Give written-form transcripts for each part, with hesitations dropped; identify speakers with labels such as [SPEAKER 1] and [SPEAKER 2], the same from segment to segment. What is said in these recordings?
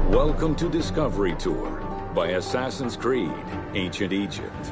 [SPEAKER 1] Welcome to Discovery Tour by Assassin's Creed, Ancient Egypt.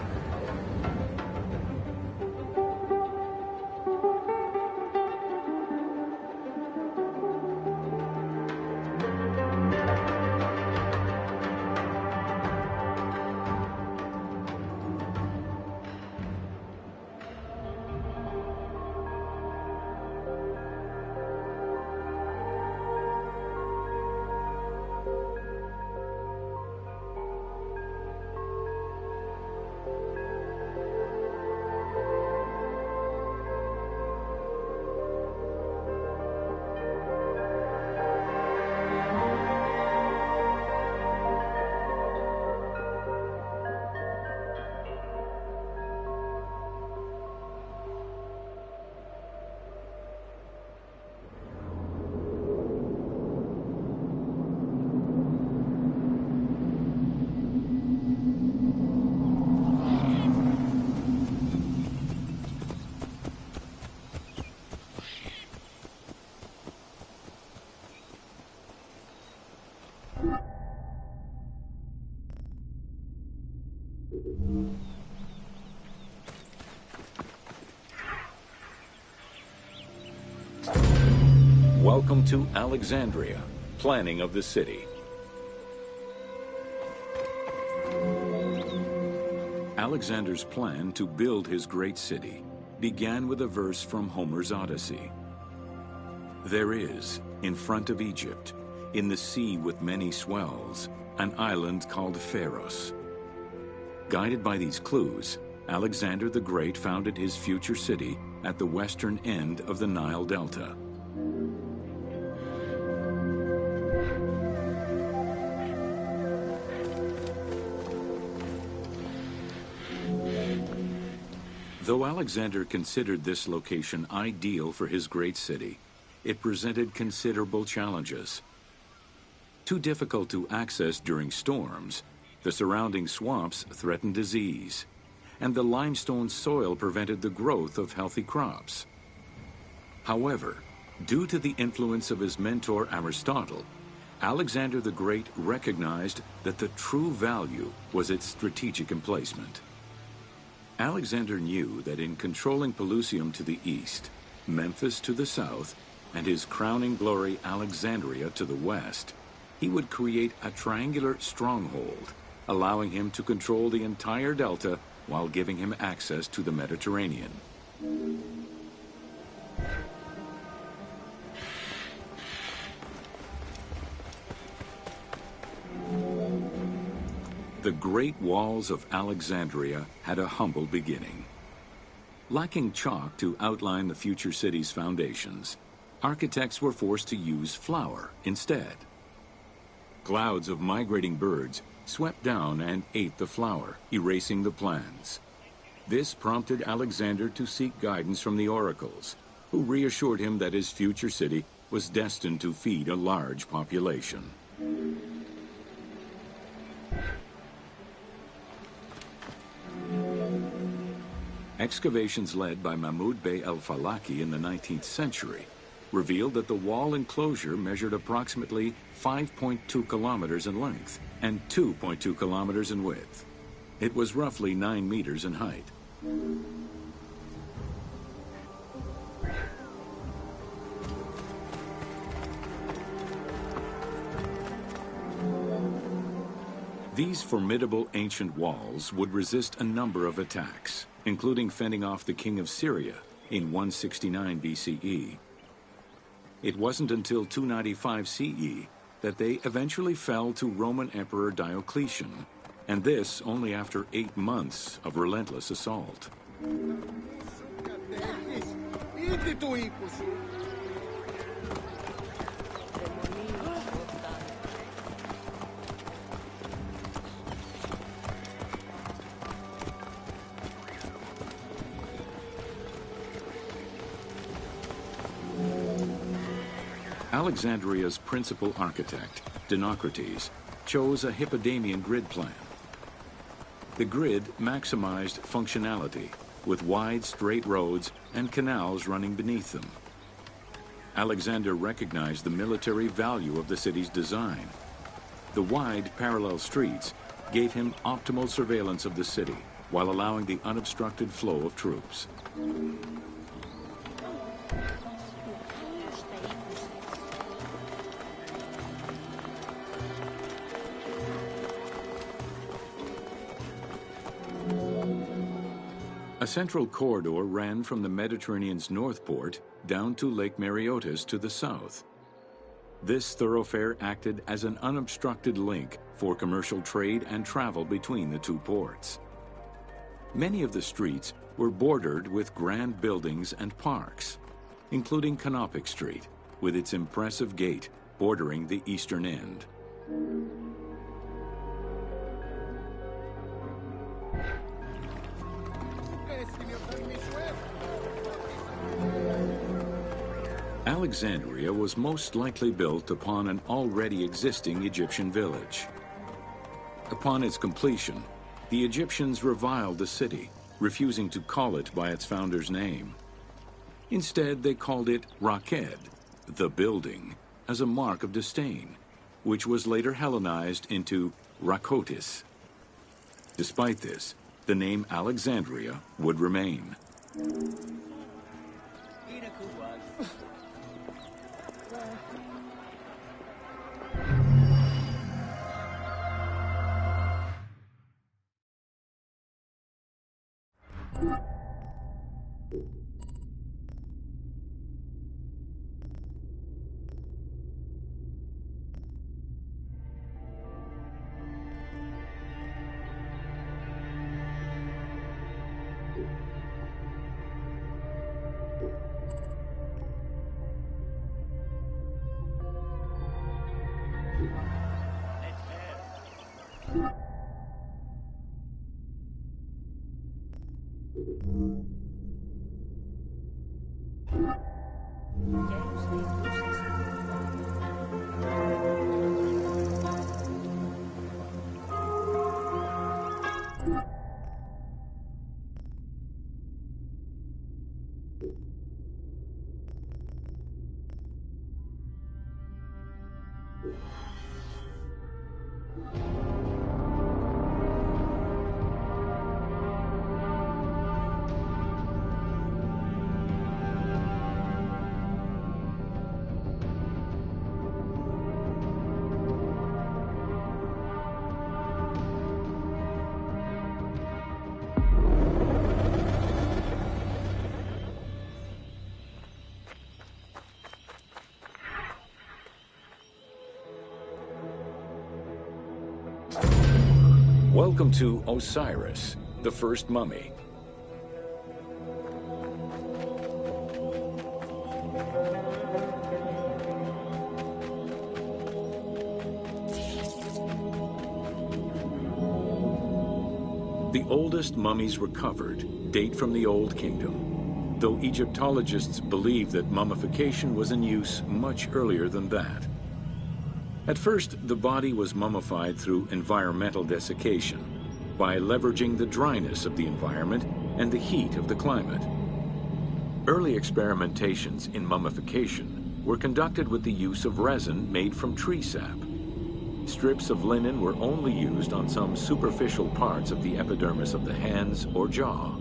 [SPEAKER 1] Welcome to Alexandria, planning of the city. Alexander's plan to build his great city began with a verse from Homer's Odyssey. There is, in front of Egypt, in the sea with many swells, an island called Pharos. Guided by these clues, Alexander the Great founded his future city at the western end of the Nile Delta. Though Alexander considered this location ideal for his great city, it presented considerable challenges. Too difficult to access during storms, the surrounding swamps threatened disease, and the limestone soil prevented the growth of healthy crops. However, due to the influence of his mentor Aristotle, Alexander the Great recognized that the true value was its strategic emplacement. Alexander knew that in controlling Pelusium to the east, Memphis to the south, and his crowning glory Alexandria to the west, he would create a triangular stronghold, allowing him to control the entire delta while giving him access to the Mediterranean. The Great Walls of Alexandria had a humble beginning. Lacking chalk to outline the future city's foundations, architects were forced to use flour instead. Clouds of migrating birds swept down and ate the flour, erasing the plans. This prompted Alexander to seek guidance from the oracles, who reassured him that his future city was destined to feed a large population. Excavations led by Mahmud Bey el-Falaki in the 19th century revealed that the wall enclosure measured approximately 5.2 kilometers in length and 2.2 kilometers in width. It was roughly 9 meters in height. These formidable ancient walls would resist a number of attacks, including fending off the king of Syria in 169 BCE. It wasn't until 295 CE that they eventually fell to Roman Emperor Diocletian, and this only after 8 months of relentless assault. Alexandria's principal architect, Dinocrates, chose a Hippodamian grid plan. The grid maximized functionality, with wide, straight roads and canals running beneath them. Alexander recognized the military value of the city's design. The wide, parallel streets gave him optimal surveillance of the city while allowing the unobstructed flow of troops. A central corridor ran from the Mediterranean's north port down to Lake Mareotis to the south. This thoroughfare acted as an unobstructed link for commercial trade and travel between the two ports. Many of the streets were bordered with grand buildings and parks, including Canopic Street, with its impressive gate bordering the eastern end. Alexandria was most likely built upon an already existing Egyptian village. Upon its completion, the Egyptians reviled the city, refusing to call it by its founder's name. Instead, they called it Raked, the building, as a mark of disdain, which was later Hellenized into Rakotis. Despite this, the name Alexandria would remain. Welcome to Osiris, the first mummy. The oldest mummies recovered date from the Old Kingdom, though Egyptologists believe that mummification was in use much earlier than that. At first, the body was mummified through environmental desiccation, by leveraging the dryness of the environment and the heat of the climate. Early experimentations in mummification were conducted with the use of resin made from tree sap. Strips of linen were only used on some superficial parts of the epidermis of the hands or jaw.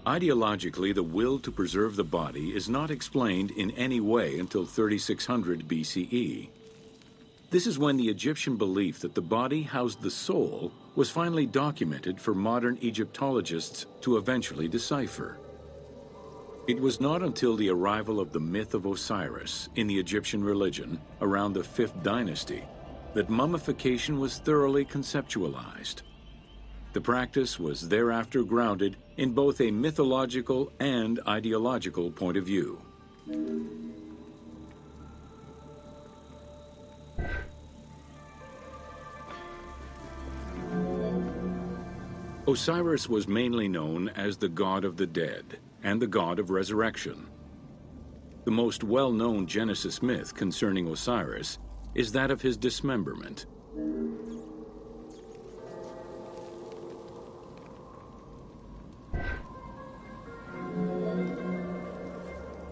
[SPEAKER 1] Ideologically, the will to preserve the body is not explained in any way until 3600 BCE. This is when the Egyptian belief that the body housed the soul was finally documented for modern Egyptologists to eventually decipher. It was not until the arrival of the myth of Osiris in the Egyptian religion around the 5th dynasty that mummification was thoroughly conceptualized. The practice was thereafter grounded in both a mythological and ideological point of view. Osiris was mainly known as the god of the dead and the god of resurrection. The most well-known Genesis myth concerning Osiris is that of his dismemberment.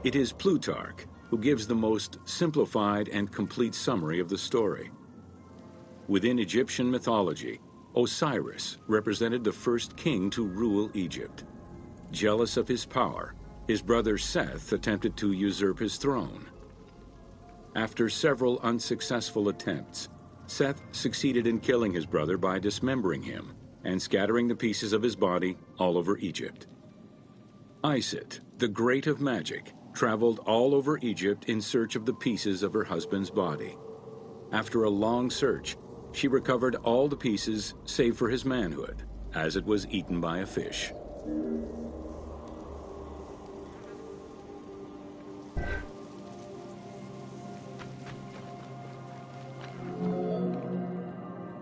[SPEAKER 1] It is Plutarch who gives the most simplified and complete summary of the story. Within Egyptian mythology, Osiris represented the first king to rule Egypt. Jealous of his power, his brother Seth attempted to usurp his throne. After several unsuccessful attempts, Seth succeeded in killing his brother by dismembering him and scattering the pieces of his body all over Egypt. Isis, the great of magic, traveled all over Egypt in search of the pieces of her husband's body. After a long search, she recovered all the pieces save for his manhood, as it was eaten by a fish.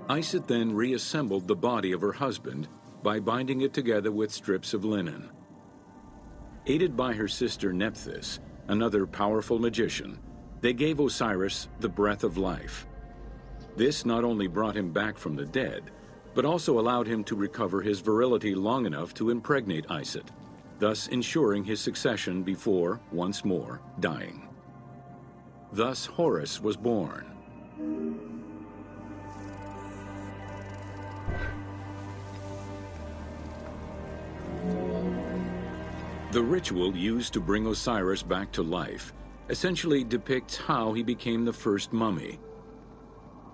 [SPEAKER 1] Isis then reassembled the body of her husband by binding it together with strips of linen. Aided by her sister Nephthys, another powerful magician, they gave Osiris the breath of life. This not only brought him back from the dead, but also allowed him to recover his virility long enough to impregnate Isis, thus ensuring his succession before, once more, dying. Thus Horus was born. The ritual used to bring Osiris back to life essentially depicts how he became the first mummy.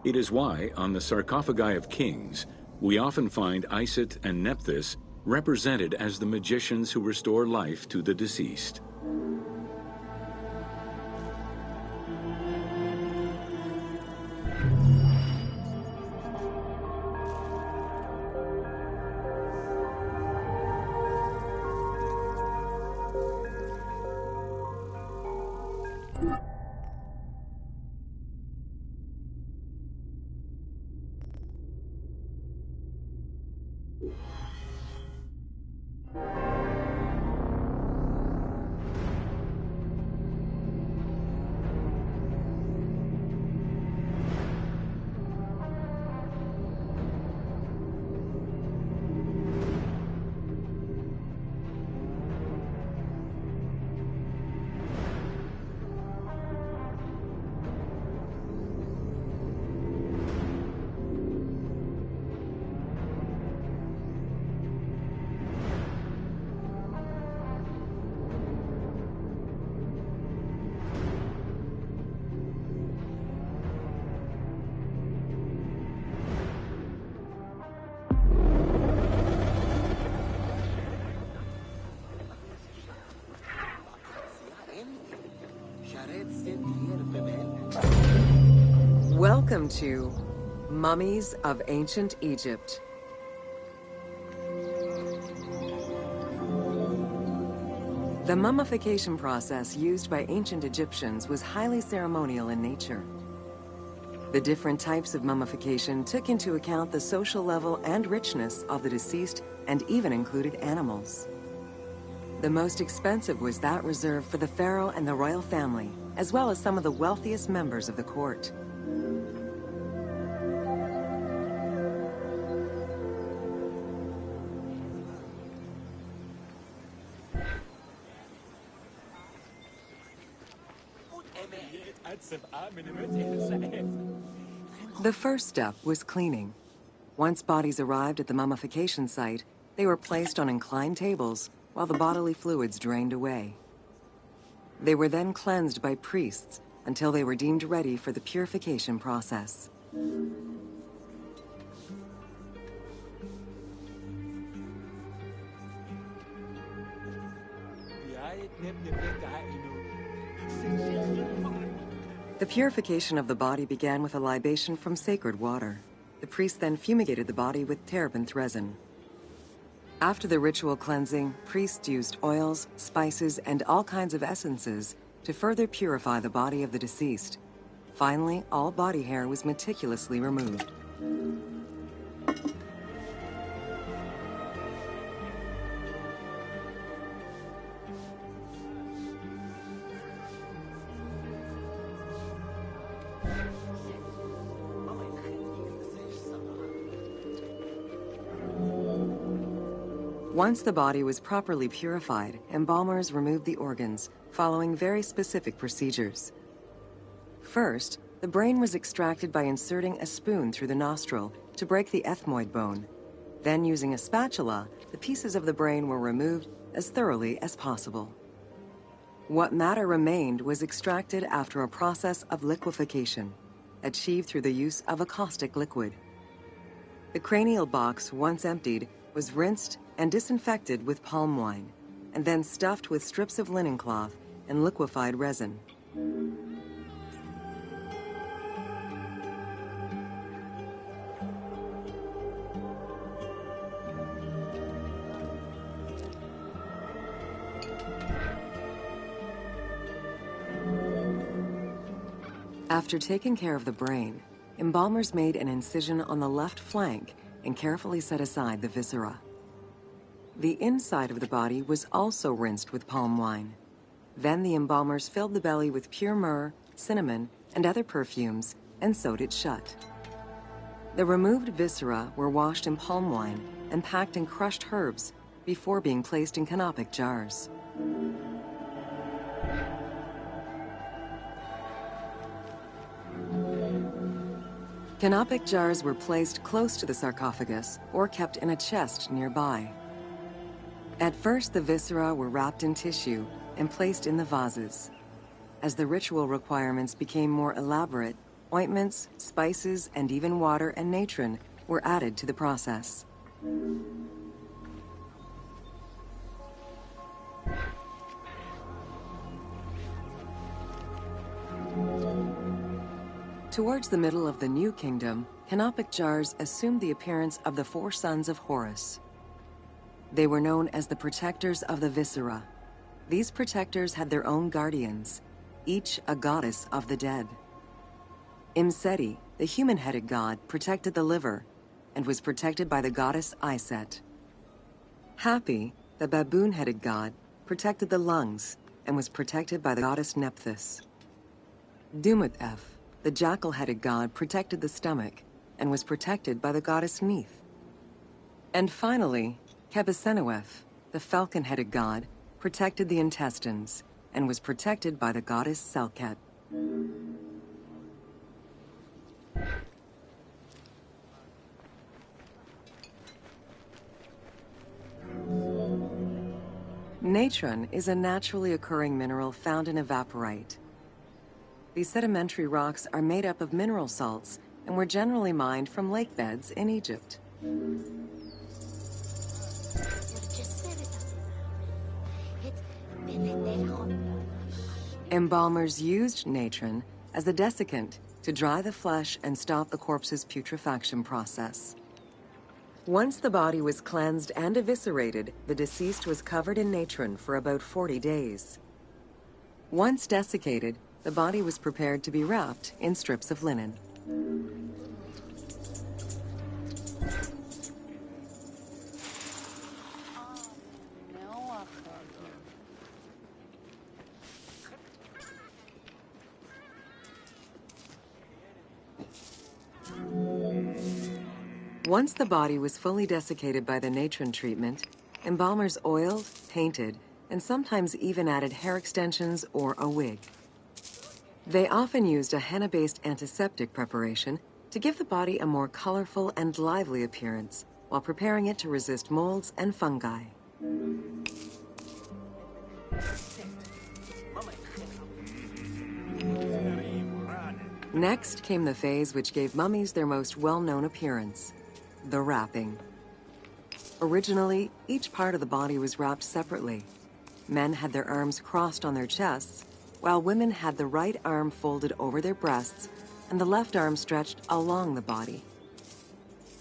[SPEAKER 1] It is why, on the sarcophagi of kings, we often find Isis and Nephthys represented as the magicians who restore life to the deceased.
[SPEAKER 2] Welcome to Mummies of Ancient Egypt. The mummification process used by ancient Egyptians was highly ceremonial in nature. The different types of mummification took into account the social level and richness of the deceased and even included animals. The most expensive was that reserved for the pharaoh and the royal family, as well as some of the wealthiest members of the court. The first step was cleaning. Once bodies arrived at the mummification site, they were placed on inclined tables while the bodily fluids drained away. They were then cleansed by priests until they were deemed ready for the purification process. The purification of the body began with a libation from sacred water. The priest then fumigated the body with terebinth resin. After the ritual cleansing, priests used oils, spices, and all kinds of essences to further purify the body of the deceased. Finally, all body hair was meticulously removed. Once the body was properly purified, embalmers removed the organs, following very specific procedures. First, the brain was extracted by inserting a spoon through the nostril to break the ethmoid bone. Then, using a spatula, the pieces of the brain were removed as thoroughly as possible. What matter remained was extracted after a process of liquefaction, achieved through the use of a caustic liquid. The cranial box, once emptied, was rinsed and disinfected with palm wine, and then stuffed with strips of linen cloth and liquefied resin. After taking care of the brain, embalmers made an incision on the left flank and carefully set aside the viscera. The inside of the body was also rinsed with palm wine. Then the embalmers filled the belly with pure myrrh, cinnamon, and other perfumes and sewed it shut. The removed viscera were washed in palm wine and packed in crushed herbs before being placed in canopic jars. Canopic jars were placed close to the sarcophagus or kept in a chest nearby. At first, the viscera were wrapped in tissue and placed in the vases. As the ritual requirements became more elaborate, ointments, spices, and even water and natron were added to the process. Towards the middle of the New Kingdom, canopic jars assumed the appearance of the 4 sons of Horus. They were known as the protectors of the viscera. These protectors had their own guardians, each a goddess of the dead. Imseti, the human-headed god, protected the liver and was protected by the goddess Iset. Hapi, the baboon-headed god, protected the lungs and was protected by the goddess Nephthys. Dumutef, the jackal-headed god, protected the stomach and was protected by the goddess Neith. And finally, Kebesenuef, the falcon-headed god, protected the intestines and was protected by the goddess Selket. Natron is a naturally occurring mineral found in evaporite. These sedimentary rocks are made up of mineral salts and were generally mined from lake beds in Egypt. Embalmers used natron as a desiccant to dry the flesh and stop the corpse's putrefaction process. Once the body was cleansed and eviscerated, the deceased was covered in natron for about 40 days. Once desiccated, the body was prepared to be wrapped in strips of linen. Once the body was fully desiccated by the natron treatment, embalmers oiled, painted, and sometimes even added hair extensions or a wig. They often used a henna-based antiseptic preparation to give the body a more colorful and lively appearance while preparing it to resist molds and fungi. Next came the phase which gave mummies their most well-known appearance, the wrapping. Originally, each part of the body was wrapped separately. Men had their arms crossed on their chests, while women had the right arm folded over their breasts and the left arm stretched along the body.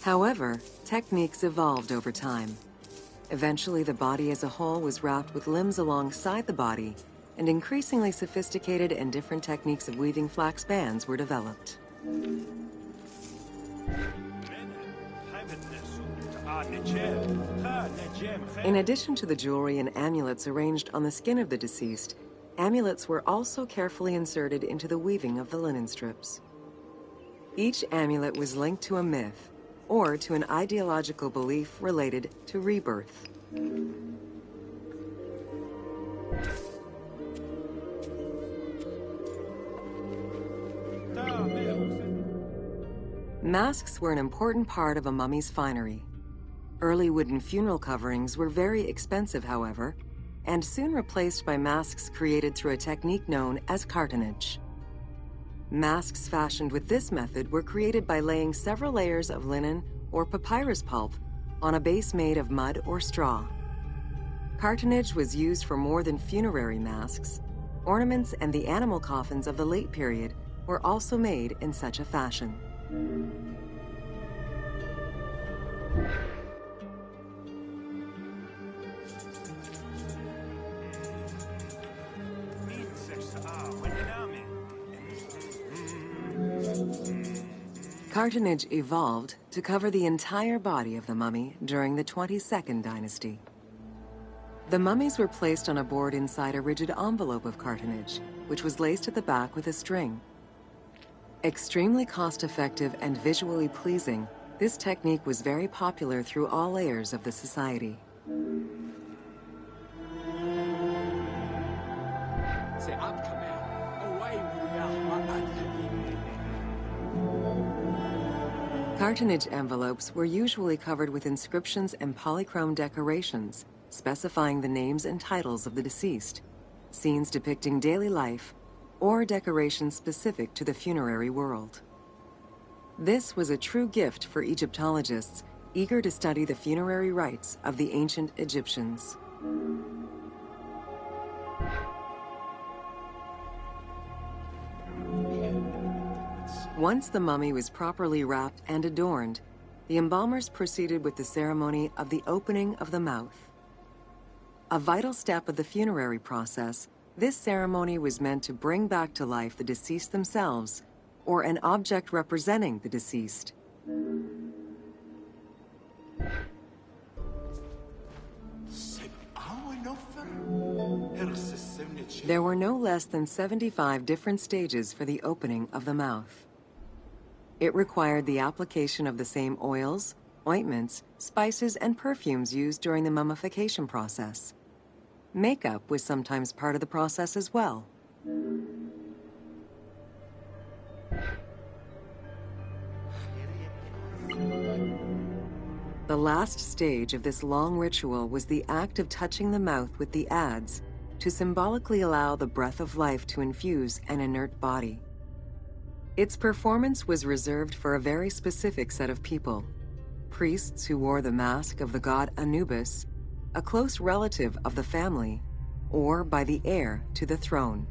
[SPEAKER 2] However, techniques evolved over time. Eventually, the body as a whole was wrapped with limbs alongside the body, and increasingly sophisticated and different techniques of weaving flax bands were developed. In addition to the jewelry and amulets arranged on the skin of the deceased, amulets were also carefully inserted into the weaving of the linen strips. Each amulet was linked to a myth or to an ideological belief related to rebirth. Masks were an important part of a mummy's finery. Early wooden funeral coverings were very expensive, however, and soon replaced by masks created through a technique known as cartonnage. Masks fashioned with this method were created by laying several layers of linen or papyrus pulp on a base made of mud or straw. Cartonnage was used for more than funerary masks. Ornaments and the animal coffins of the late period were also made in such a fashion. Cartonnage evolved to cover the entire body of the mummy during the 22nd dynasty. The mummies were placed on a board inside a rigid envelope of cartonnage, which was laced at the back with a string. Extremely cost-effective and visually pleasing, this technique was very popular through all layers of the society. Cartonnage envelopes were usually covered with inscriptions and polychrome decorations, specifying the names and titles of the deceased, scenes depicting daily life, or decorations specific to the funerary world. This was a true gift for Egyptologists eager to study the funerary rites of the ancient Egyptians. Once the mummy was properly wrapped and adorned, the embalmers proceeded with the ceremony of the opening of the mouth. A vital step of the funerary process, this ceremony was meant to bring back to life the deceased themselves or an object representing the deceased. There were no less than 75 different stages for the opening of the mouth. It required the application of the same oils, ointments, spices, and perfumes used during the mummification process. Makeup was sometimes part of the process as well. The last stage of this long ritual was the act of touching the mouth with the adze to symbolically allow the breath of life to infuse an inert body. Its performance was reserved for a very specific set of people: priests who wore the mask of the god Anubis, a close relative of the family, or by the heir to the throne.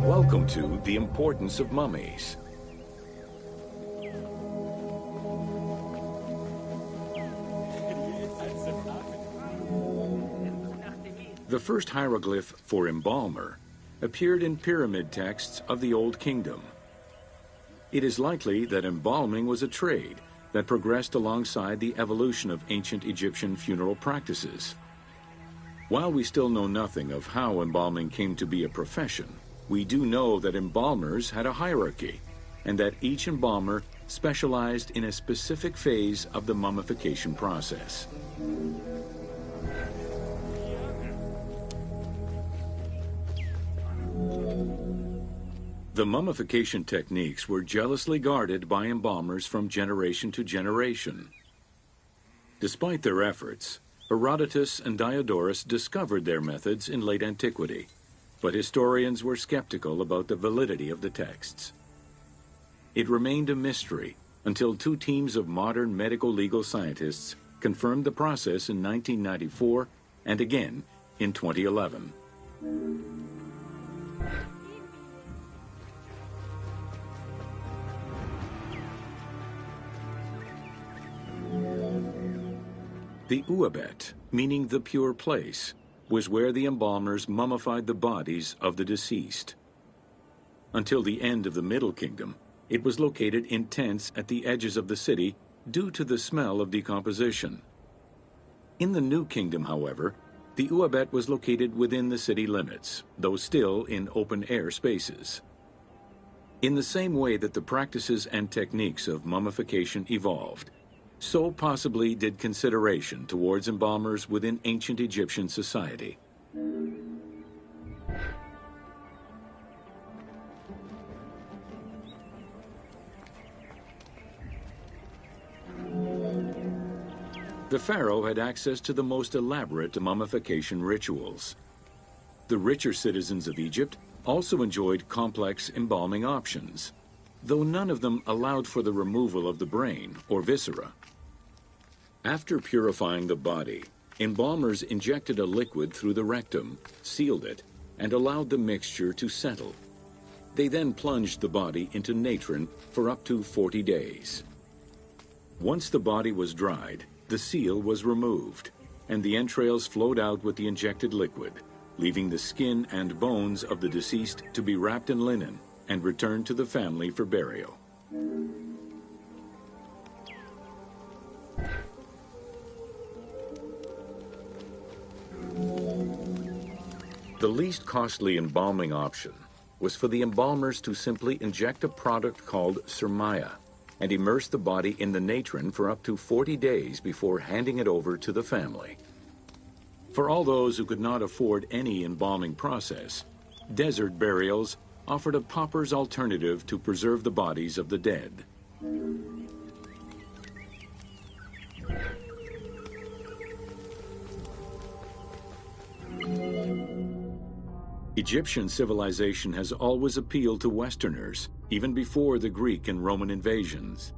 [SPEAKER 1] Welcome to The Importance of Mummies. The first hieroglyph for embalmer appeared in pyramid texts of the Old Kingdom. It is likely that embalming was a trade that progressed alongside the evolution of ancient Egyptian funeral practices. While we still know nothing of how embalming came to be a profession, we do know that embalmers had a hierarchy, and that each embalmer specialized in a specific phase of the mummification process. The mummification techniques were jealously guarded by embalmers from generation to generation. Despite their efforts, Herodotus and Diodorus discovered their methods in late antiquity, but historians were skeptical about the validity of the texts. It remained a mystery until two teams of modern medical legal scientists confirmed the process in 1994 and again in 2011. The uabet, meaning the pure place, was where the embalmers mummified the bodies of the deceased. Until the end of the Middle Kingdom, it was located in tents at the edges of the city due to the smell of decomposition. In the New Kingdom, however, the uabet was located within the city limits, though still in open-air spaces. In the same way that the practices and techniques of mummification evolved, so possibly did consideration towards embalmers within ancient Egyptian society. The pharaoh had access to the most elaborate mummification rituals. The richer citizens of Egypt also enjoyed complex embalming options, though none of them allowed for the removal of the brain or viscera. After purifying the body, embalmers injected a liquid through the rectum, sealed it, and allowed the mixture to settle. They then plunged the body into natron for up to 40 days. Once the body was dried, the seal was removed, and the entrails flowed out with the injected liquid, leaving the skin and bones of the deceased to be wrapped in linen and returned to the family for burial. The least costly embalming option was for the embalmers to simply inject a product called surmaya and immerse the body in the natron for up to 40 days before handing it over to the family. For all those who could not afford any embalming process, desert burials offered a pauper's alternative to preserve the bodies of the dead. Egyptian civilization has always appealed to Westerners, even before the Greek and Roman invasions.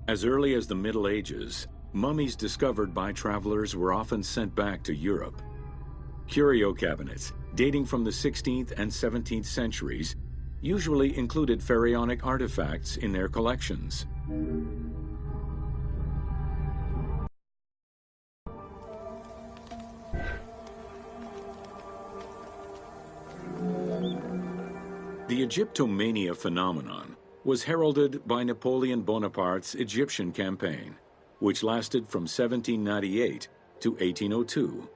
[SPEAKER 1] As early as the Middle Ages, mummies discovered by travelers were often sent back to Europe. Curio cabinets, dating from the 16th and 17th centuries, usually included pharaonic artifacts in their collections. The Egyptomania phenomenon was heralded by Napoleon Bonaparte's Egyptian campaign, which lasted from 1798 to 1802.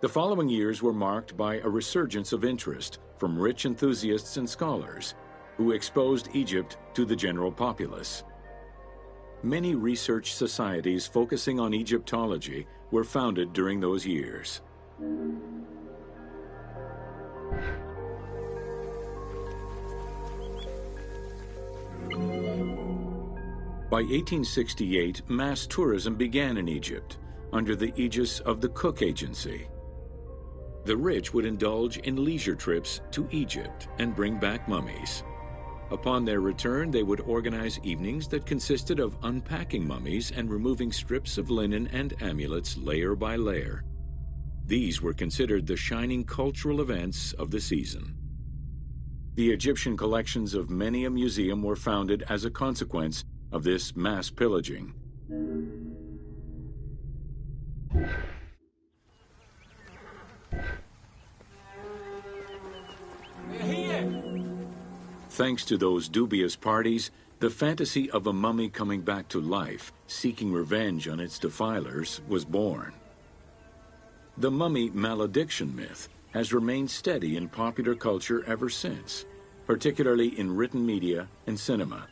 [SPEAKER 1] The following years were marked by a resurgence of interest from rich enthusiasts and scholars who exposed Egypt to the general populace. Many research societies focusing on Egyptology were founded during those years. By 1868, mass tourism began in Egypt under the aegis of the Cook Agency. The rich would indulge in leisure trips to Egypt and bring back mummies. Upon their return, they would organize evenings that consisted of unpacking mummies and removing strips of linen and amulets layer by layer. These were considered the shining cultural events of the season. The Egyptian collections of many a museum were founded as a consequence of this mass pillaging. Thanks to those dubious parties, the fantasy of a mummy coming back to life, seeking revenge on its defilers, was born. The mummy malediction myth has remained steady in popular culture ever since, particularly in written media and cinema.